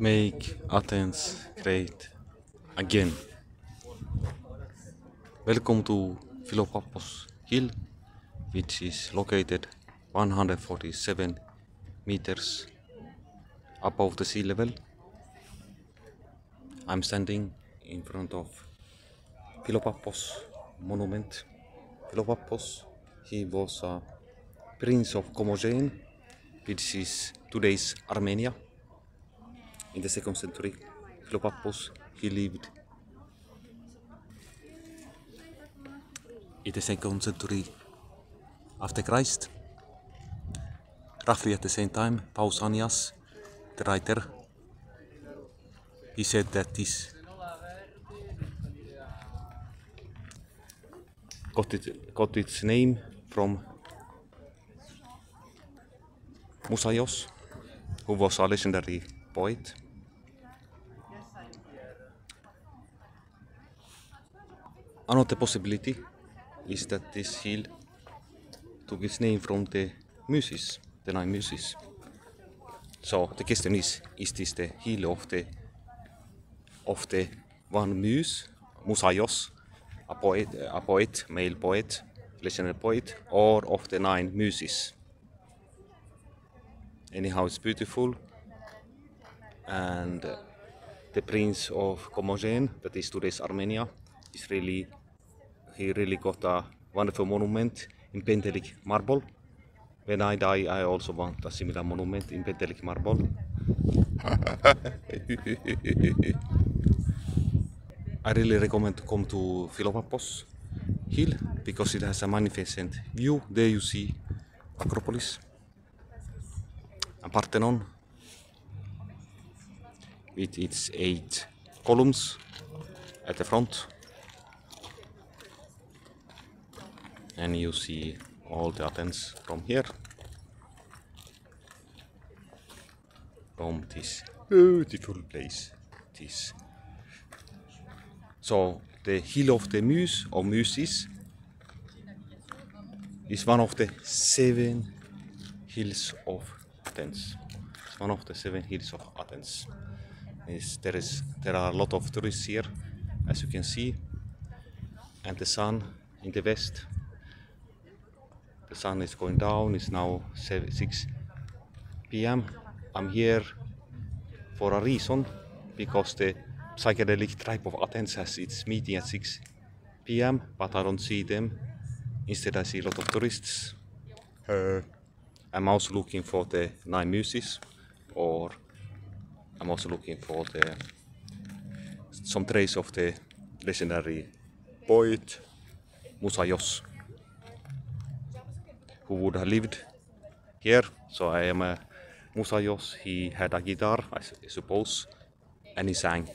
Make Athens great again. Welcome to Philopappos hill, which is located 147 meters above the sea level. I'm standing in front of Philopappos monument. Philopappos, he was a prince of Commogene, which is today's Armenia. In the 2nd century, Philopappos, he lived in the 2nd century after Christ. Roughly at the same time, Pausanias, the writer, he said that this got its name from Musaios, who was a legendary poet. Another possibility is that this hill took its name from the Muses, the 9 Muses. So the question is this the hill of the one muse, Musaios, a poet, male poet, legendary poet, or of the 9 Muses? Anyhow, it's beautiful, and the prince of Commogene, that is today's Armenia, he really got a wonderful monument in Pentelic marble. When I die, I also want a similar monument in Pentelic marble. I really recommend to come to Philopappos hill because it has a magnificent view. There you see Acropolis and Parthenon with its 8 columns at the front, and you see all the Athens from here, from this beautiful place. So the hill of the Muse or Muses is one of the 7 hills of Athens. It's one of the 7 hills of Athens. There are a lot of tourists here, as you can see, and the sun in the west. The sun is going down. It's now 6 p.m. I'm here for a reason, because the psychedelic tribe of Athens has its meeting at 6 p.m. but I don't see them. Instead, I see a lot of tourists. I'm also looking for the 9 Muses, or I'm also looking for some trace of the legendary poet Musaios, who would have lived here. So I am a Musaios. He had a guitar, I suppose, and he sang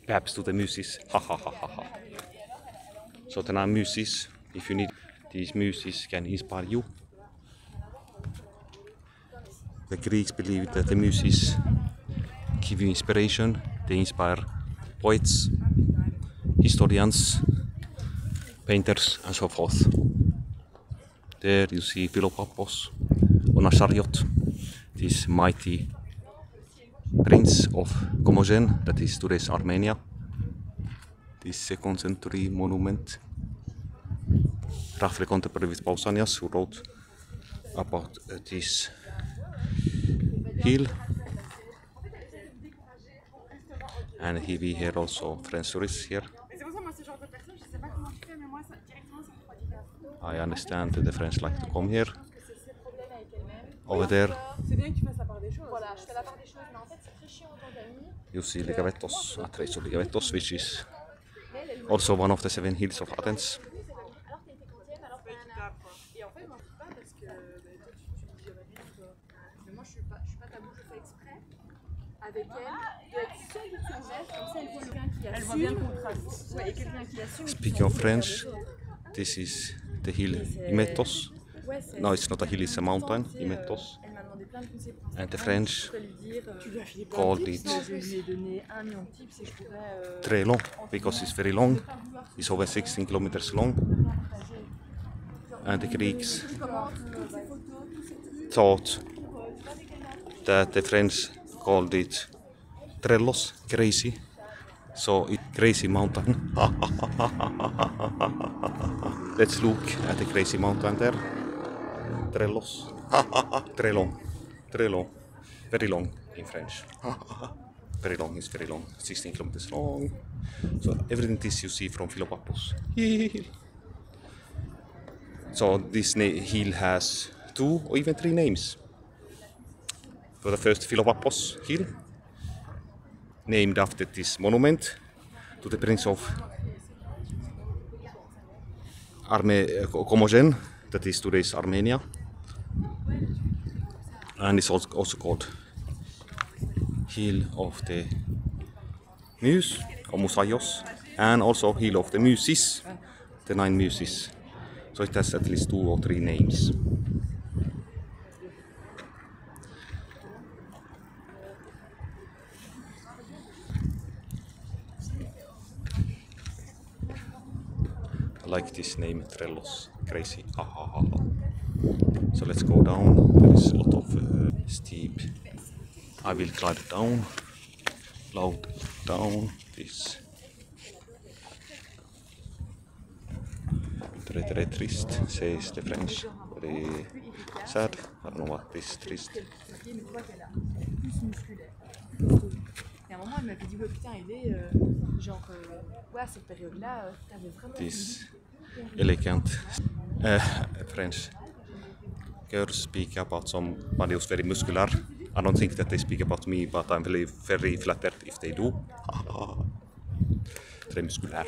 perhaps to the Muses. Ha ha ha ha ha. So the 9 Muses, if you need, these Muses can inspire you. The Greeks believed that the Muses give you inspiration. They inspire poets, historians, painters, and so forth. There you see Philopappos on a chariot, this mighty prince of Commogene, that is today's Armenia. This 2nd century monument, roughly contemporary with Pausanias, who wrote about this hill. And we hear also French tourists here. I understand that the French like to come here. Over there, you see Ligavetos, a trace of Ligavetos, which is also one of the 7 hills of Athens. Speaking of French, this is the hill Imetos. No, it's not a hill, it's a mountain, Imetos. And the French called it très long because it's very long. It's over 16 kilometers long. And the Greeks thought that the French called it Trellos, crazy. So it's crazy mountain. Let's look at the crazy mountain there. Trellos. Très long. Très long. Very long in French. Very long, it's very long. 16 kilometers long. So everything this you see from Philopappos. So this hill has 2 or even 3 names. For the first Philopappos hill, named after this monument to the Prince of Comogen, that is today's Armenia, and it's also called Hill of the Muse or Musaios, and also Hill of the Muses, the 9 Muses. So it has at least 2 or 3 names. I like this name, Trellos, crazy. So let's go down. There is a lot of steep. I will glide down, loud down this. Très très triste, says the French. Very sad. I don't know what this triste. Et à un moment, elle m'avait dit, ouais, putain, il est genre, ouais, à cette période-là, t'avais vraiment. This elegant French girls speak about somebody who's very muscular. I don't think that they speak about me, but I'm very flattered if they do. Very muscular.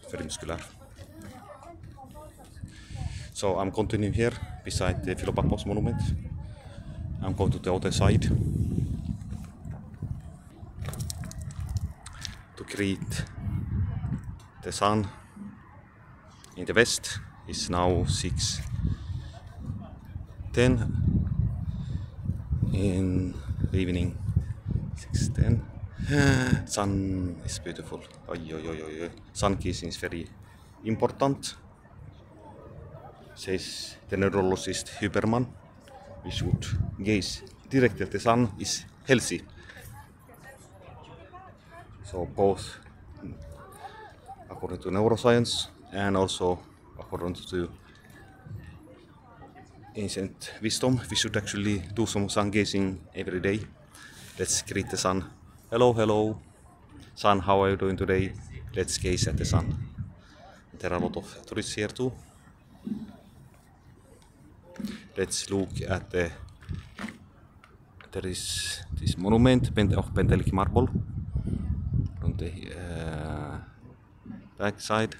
Very muscular. So I'm continuing here beside the Philopappos monument. I'm going to the other side to greet the sun in the west. It's now 6:10 in the evening. 6:10. Sun is beautiful. Sun gazing is very important, says the neurologist Huberman. We should gaze directly at the sun, is healthy. So both according to neuroscience and also according to ancient wisdom, we should actually do some sun gazing every day. Let's greet the sun. Hello, hello. Sun, how are you doing today? Let's gaze at the sun. There are a lot of tourists here too. Let's look at there is this monument of Pentelic marble on the back side.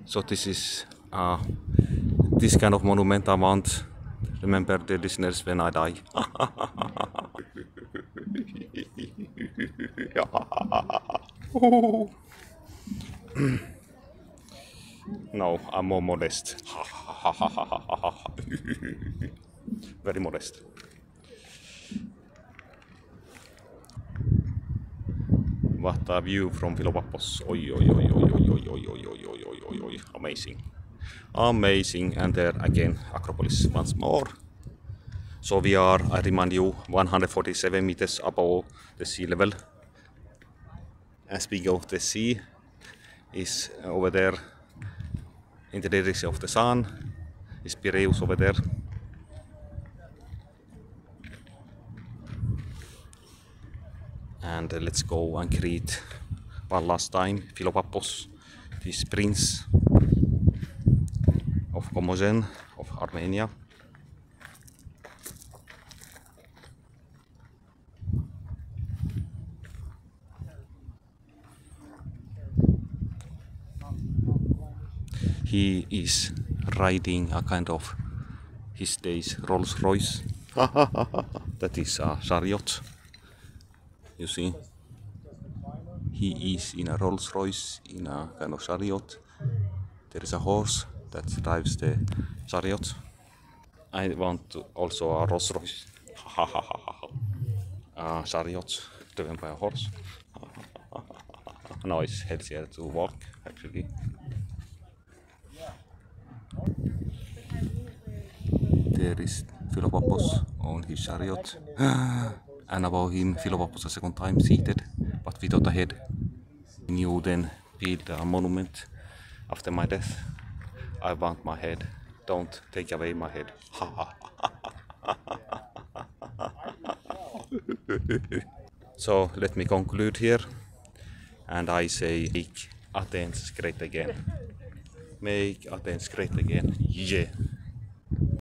So this is this kind of monument I want. Remember the listeners when I die. No, I'm more modest. Very modest. What a view from Philopappos. Amazing. Amazing. And there again, Acropolis once more. So we are, I remind you, 147 meters above the sea level. And speaking of the sea, is over there in the direction of the sun, is Piraeus over there. And let's go and greet one last time Philopappos, this prince of Comogen of Armenia. He is riding a kind of his days Rolls Royce. That is a chariot. You see, he is in a Rolls Royce, in a kind of chariot. There is a horse that drives the chariot. I want also a Rolls Royce. A chariot driven by a horse. Now it's healthier to walk actually. There is Philopappos on his chariot. And above him, Philopappos a second time seated, but without a head. You then build a monument after my death. I want my head. Don't take away my head. So let me conclude here, and I say, make Athens great again. Make Athens great again. Yeah.